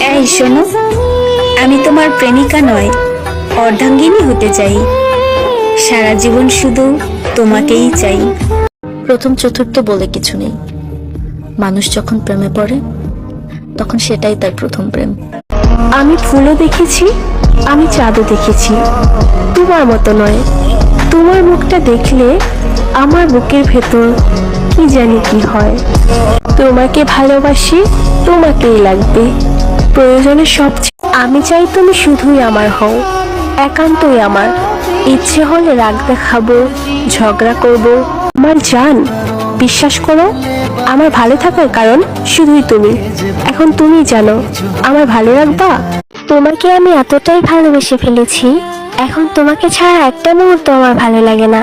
এই শোনো, আমি তোমার প্রেমিকা নয়, অর্ধাঙ্গিনী হতে চাই। সারা জীবন শুধু তোমাকেই চাই। প্রথম চতুর্থ বলে কিছু নেই, মানুষ যখন প্রেমে পড়ে তখন সেটাই তার প্রথম প্রেম। আমি ফুলও দেখেছি, আমি চাঁদও দেখেছি, তোমার মতো নয়। তোমার মুখটা দেখলে আমার বুকের ভেতর কি জানি কি হয়। তোমাকে ভালোবাসি, তোমাকেই লাগবে, প্রয়োজনে সবচেয়ে। আমি চাই তুমি শুধুই আমার হও, একান্তই আমার। ইচ্ছে হলে রাগ দেখাবো, ঝগড়া করব। আমার জান, বিশ্বাস করো, আমার ভালো থাকার কারণ শুধুই তুমি। এখন তুমি জানো আমার ভালো রাখবা। তোমাকে আমি এতটাই ভালোবেসে ফেলেছি, এখন তোমাকে ছাড়া একটা মুহূর্ত আমার ভালো লাগে না।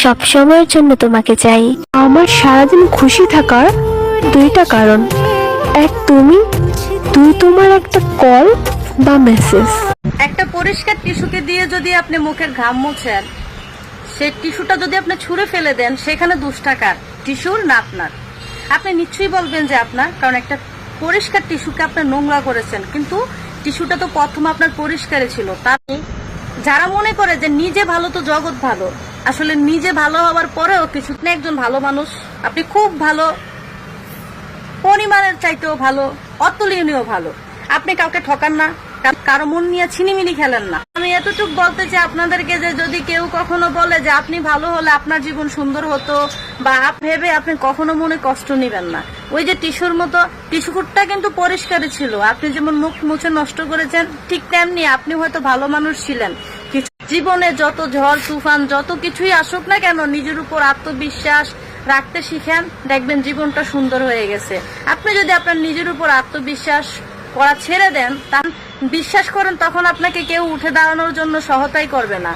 সব সময়ের জন্য তোমাকে চাই। আমার সারাদিন খুশি থাকার দুইটা কারণ, এক তুমি, দুই তোমার একটা কল বা মেসেজ। একটা পরিষ্কার টিস্যুকে দিয়ে যদি আপনি মুখের ঘাম মুছেন, সেই টিস্যুটা যদি আপনি ছুঁড়ে ফেলে দেন, সেখানে দোষটা কার? টিস্যুর না আপনার? আপনি নিশ্চয়ই বলবেন যে আপনার, কারণ একটা পরিষ্কার টিস্যুকে আপনি নোংরা করেছেন, কিন্তু টিস্যুটা তো প্রথম আপনার পরিষ্কারই ছিল। তার যারা মনে করে যে নিজে ভালো তো জগৎ ভালো, আসলে নিজে ভালো হওয়ার পরেও কিছু না, একজন ভালো মানুষ, আপনি খুব ভালো, পরিমাণের চাইতেও ভালো, অতুলনীয় ভালো। আপনি কাউকে ঠকান না, কারো মন নিয়ে ছিনিমিনি খেলেন না। আমি এতটুকু বলতে চাই আপনাদেরকে যে যদি কেউ কখনো বলে যে আপনি ভালো হলে আপনার জীবন সুন্দর হতো, বা ভেবে আপনি কখনো মনে কষ্ট নেবেন না। ওই যে টিস্যুর মতো, টিস্যুটা কিন্তু পরিষ্কারই ছিল। আপনি যেমন মুখ মুছে নষ্ট করেছেন, ঠিক তেমনি আপনি হয়তো ভালো মানুষ ছিলেন। জীবনে যত ঝড় তুফান যত কিছুই আসুক না কেন, নিজের উপর আত্মবিশ্বাস রাখতে শিখেন, দেখবেন জীবনটা সুন্দর হয়ে গেছে। আপনি যদি আপনার নিজের উপর আত্মবিশ্বাস করা ছেড়ে দেন, তা বিশ্বাস করেন, তখন আপনাকে কেউ উঠে দাঁড়ানোর জন্য সহায়তাই করবে না।